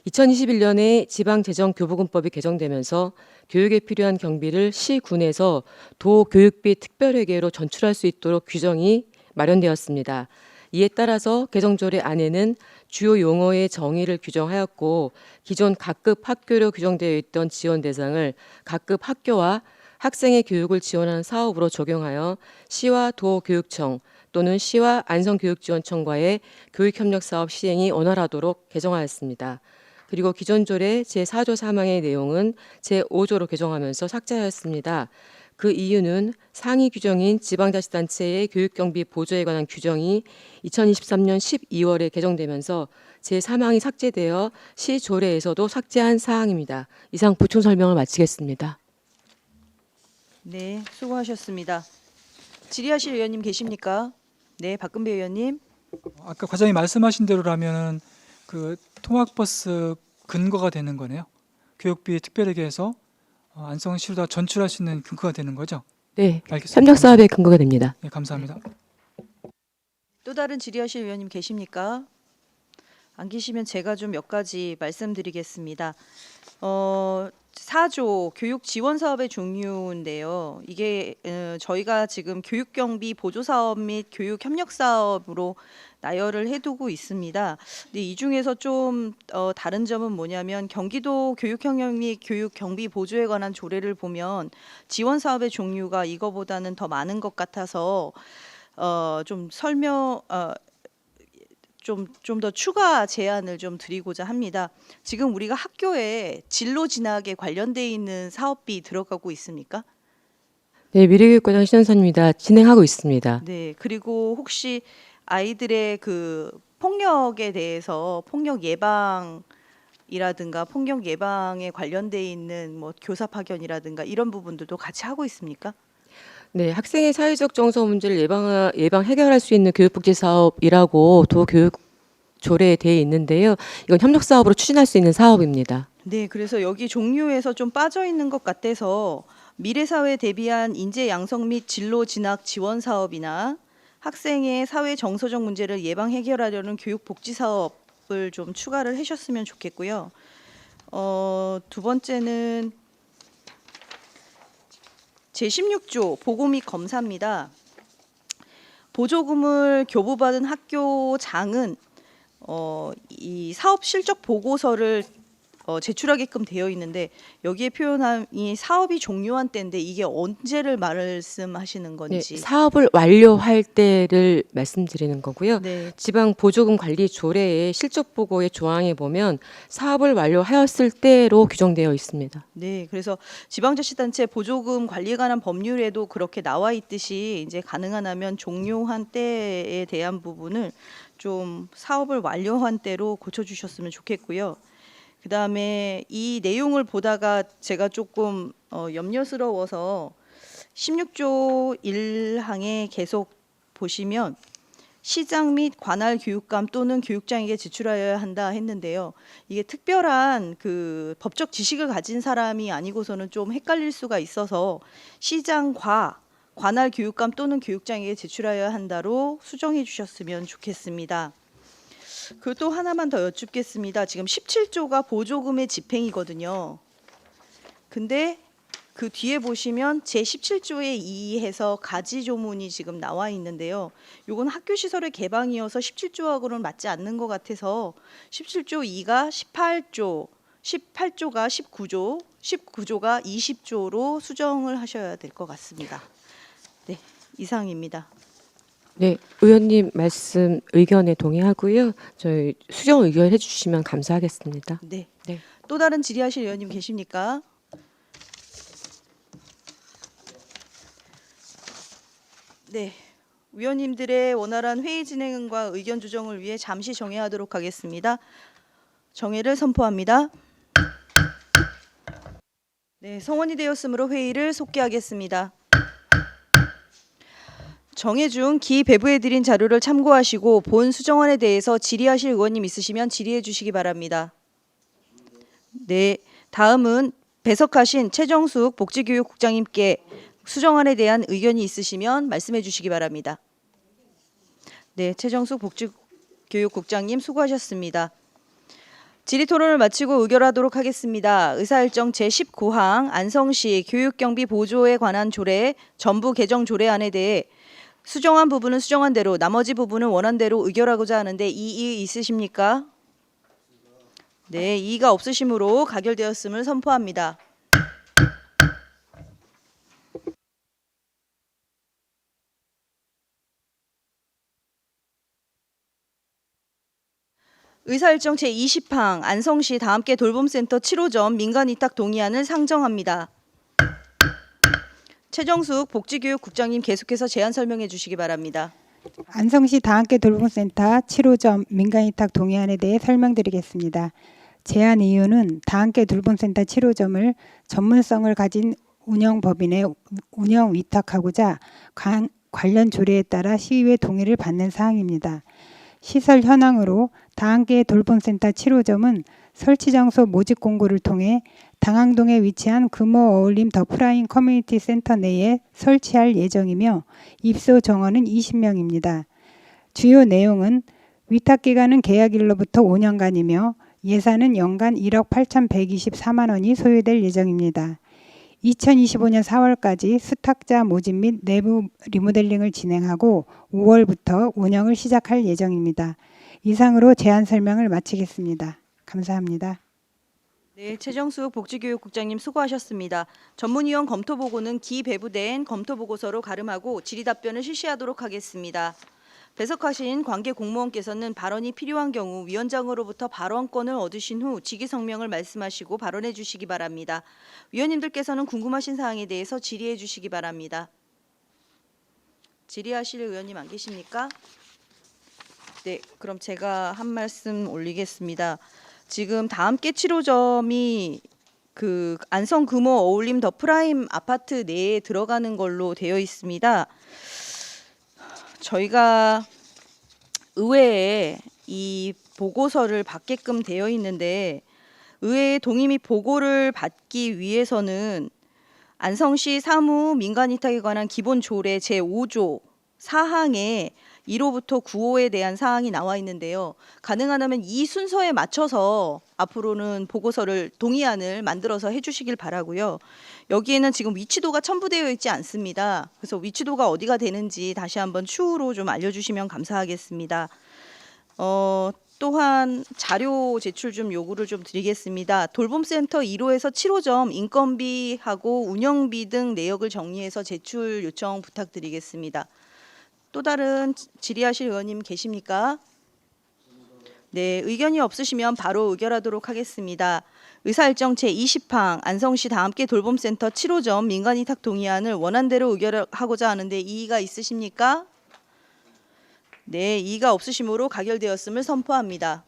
[SPEAKER 11] 2021년에 지방재정교부금법이 개정되면서 교육에 필요한 경비를 시군에서 도교육비 특별회계로 전출할 수 있도록 규정이 마련되었습니다. 이에 따라서 개정조례 안에는 주요 용어의 정의를 규정하였고 기존 각급 학교로 규정되어 있던 지원 대상을 각급 학교와 학생의 교육을 지원하는 사업으로 적용하여 시와 도교육청 또는 시와 안성교육지원청과의 교육협력사업 시행이 원활하도록 개정하였습니다. 그리고 기존 조례 제4조 3항의 내용은 제5조로 개정하면서 삭제하였습니다. 그 이유는 상위 규정인 지방자치단체의 교육경비 보조에 관한 규정이 2023년 12월에 개정되면서 제3항이 삭제되어 시조례에서도 삭제한 사항입니다. 이상 보충 설명을 마치겠습니다.
[SPEAKER 2] 네, 수고하셨습니다. 질의하실 의원님 계십니까? 네, 박근배 의원님.
[SPEAKER 8] 아까 과장님 말씀하신 대로라면 그 통학버스 근거가 되는 거네요. 교육비 특별회계에서 안성시로 전출할 수 있는 근거가 되는 거죠.
[SPEAKER 11] 네,
[SPEAKER 8] 알겠습니다.
[SPEAKER 11] 협력사업의 근거가 됩니다.
[SPEAKER 8] 네, 감사합니다.
[SPEAKER 2] 또 다른 질의하실 의원님 계십니까? 안 계시면 제가 좀 몇 가지 말씀드리겠습니다. 4조 교육 지원 사업의 종류인데요. 이게 저희가 지금 교육경비 보조 사업 및 교육 협력 사업으로 나열을 해두고 있습니다. 근데 이 중에서 좀 다른 점은 뭐냐면 경기도 교육협력 및 교육경비 보조에 관한 조례를 보면 지원 사업의 종류가 이거보다는 더 많은 것 같아서 좀 좀 더 추가 제안을 좀 드리고자 합니다. 지금 우리가 학교에 진로 진학에 관련돼 있는 사업비 들어가고 있습니까?
[SPEAKER 11] 네, 미래교육과장 신현선입니다. 진행하고 있습니다.
[SPEAKER 2] 네, 그리고 혹시 아이들의 그 폭력에 대해서 폭력 예방이라든가 폭력 예방에 관련돼 있는 뭐 교사 파견이라든가 이런 부분들도 같이 하고 있습니까?
[SPEAKER 11] 네, 학생의 사회적 정서 문제를 예방 해결할 수 있는 교육복지 사업이라고 도교육 조례에 되어 있는데요. 이건 협력 사업으로 추진할 수 있는 사업입니다.
[SPEAKER 2] 네, 그래서 여기 종류에서 좀 빠져 있는 것 같아서 미래 사회 대비한 인재 양성 및 진로 진학 지원 사업이나 학생의 사회 정서적 문제를 예방 해결하려는 교육 복지 사업을 좀 추가를 하셨으면 좋겠고요. 두 번째는 제16조 보고 및 검사입니다. 보조금을 교부받은 학교장은 이 사업 실적 보고서를 제출하게끔 되어 있는데 여기에 표현함이 사업이 종료한 때인데 이게 언제를 말씀하시는
[SPEAKER 11] 네,
[SPEAKER 2] 건지.
[SPEAKER 11] 사업을 완료할 때를 말씀드리는 거고요.
[SPEAKER 2] 네.
[SPEAKER 11] 지방 보조금 관리 조례의 실적 보고의 조항에 보면 사업을 완료하였을 때로 규정되어 있습니다.
[SPEAKER 2] 네, 그래서 지방자치단체 보조금 관리에 관한 법률에도 그렇게 나와 있듯이 이제 가능한 하면 종료한 때에 대한 부분을 좀 사업을 완료한 때로 고쳐주셨으면 좋겠고요. 그 다음에 이 내용을 보다가 제가 조금 염려스러워서 16조 1항에 계속 보시면 시장 및 관할 교육감 또는 교육장에게 제출하여야 한다 했는데요. 이게 특별한 그 법적 지식을 가진 사람이 아니고서는 좀 헷갈릴 수가 있어서 시장과 관할 교육감 또는 교육장에게 제출하여야 한다로 수정해 주셨으면 좋겠습니다. 그 또 하나만 더 여쭙겠습니다. 지금 17조가 보조금의 집행이거든요. 근데 그 뒤에 보시면 제17조에 의해서 가지 조문이 지금 나와 있는데요. 이건 학교 시설의 개방이어서 17조하고는 맞지 않는 것 같아서 17조 2가 18조, 18조가 19조, 19조가 20조로 수정을 하셔야 될 것 같습니다. 네, 이상입니다.
[SPEAKER 11] 네, 의원님 말씀 의견에 동의하고요. 저희 수정 의견해 주시면 감사하겠습니다.
[SPEAKER 2] 네.
[SPEAKER 11] 네.
[SPEAKER 2] 또 다른 질의하실 의원님 계십니까? 네. 위원님들의 원활한 회의 진행과 의견 조정을 위해 잠시 정회하도록 하겠습니다. 정회를 선포합니다. 네, 성원이 되었으므로 회의를 속기하겠습니다. 정회 중 기 배부해드린 자료를 참고하시고 본 수정안에 대해서 질의하실 의원님 있으시면 질의해 주시기 바랍니다. 네, 다음은 배석하신 최정숙 복지교육국장님께 수정안에 대한 의견이 있으시면 말씀해 주시기 바랍니다. 네, 최정숙 복지교육국장님 수고하셨습니다. 질의토론을 마치고 의결하도록 하겠습니다. 의사일정 제19항 안성시 교육경비 보조에 관한 조례 전부 개정 조례안에 대해 수정한 부분은 수정한 대로 나머지 부분은 원한 대로 의결하고자 하는데 이의 있으십니까? 네, 이의가 없으시므로 가결되었음을 선포합니다. 의사일정 제20항 안성시 다함께 돌봄센터 7호점 민간위탁 동의안을 상정합니다. 최정숙 복지교육국장님 계속해서 제안 설명해 주시기 바랍니다.
[SPEAKER 5] 안성시 다함께 돌봄센터 7호점 민간위탁 동의안에 대해 설명드리겠습니다. 제안 이유는 다함께 돌봄센터 7호점을 전문성을 가진 운영법인에 운영 위탁하고자 관련 조례에 따라 시의회 동의를 받는 사항입니다. 시설 현황으로 다함께 돌봄센터 7호점은 설치 장소 모집 공고를 통해 당항동에 위치한 금호 어울림 더 프라임 커뮤니티 센터 내에 설치할 예정이며 입소 정원은 20명입니다. 주요 내용은 위탁기간은 계약일로부터 5년간이며 예산은 연간 1억 8,124만 원이 소요될 예정입니다. 2025년 4월까지 수탁자 모집 및 내부 리모델링을 진행하고 5월부터 운영을 시작할 예정입니다. 이상으로 제안 설명을 마치겠습니다. 감사합니다.
[SPEAKER 2] 네, 최정숙 복지교육국장님 수고하셨습니다. 전문위원 검토보고는 기 배부된 검토보고서로 가름하고 질의답변을 실시하도록 하겠습니다. 배석하신 관계 공무원께서는 발언이 필요한 경우 위원장으로부터 발언권을 얻으신 후 직위성명을 말씀하시고 발언해 주시기 바랍니다. 위원님들께서는 궁금하신 사항에 대해서 질의해 주시기 바랍니다. 질의하실 의원님 안 계십니까? 네, 그럼 제가 한 말씀 올리겠습니다. 지금 다함께 7호점이 그 안성 금호 어울림 더 프라임 아파트 내에 들어가는 걸로 되어 있습니다. 저희가 의회에 이 보고서를 받게끔 되어 있는데 의회의 동의 및 보고를 받기 위해서는 안성시 사무 민간위탁에 관한 기본 조례 제5조 4항에 1호부터 9호에 대한 사항이 나와 있는데요. 가능하다면 이 순서에 맞춰서 앞으로는 보고서를 동의안을 만들어서 해주시길 바라고요. 여기에는 지금 위치도가 첨부되어 있지 않습니다. 그래서 위치도가 어디가 되는지 다시 한번 추후로 좀 알려주시면 감사하겠습니다. 또 또한 자료 제출 좀 요구를 좀 드리겠습니다. 돌봄센터 1호에서 7호점 인건비하고 운영비 등 내역을 정리해서 제출 요청 부탁드리겠습니다. 또 다른 질의하실 의원님 계십니까? 네, 의견이 없으시면 바로 의결하도록 하겠습니다. 의사일정 제20항 안성시 다함께 돌봄센터 7호점 민간위탁 동의안을 원안대로 의결하고자 하는데 이의가 있으십니까? 네, 이의가 없으시므로 가결되었음을 선포합니다.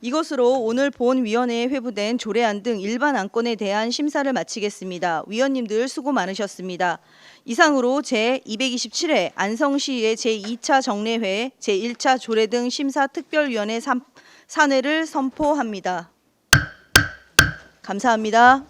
[SPEAKER 2] 이것으로 오늘 본위원회에 회부된 조례안 등 일반 안건에 대한 심사를 마치겠습니다. 위원님들 수고 많으셨습니다. 이상으로 제227회 안성시의 제2차 정례회, 제1차 조례 등 심사특별위원회 산회를 선포합니다. 감사합니다.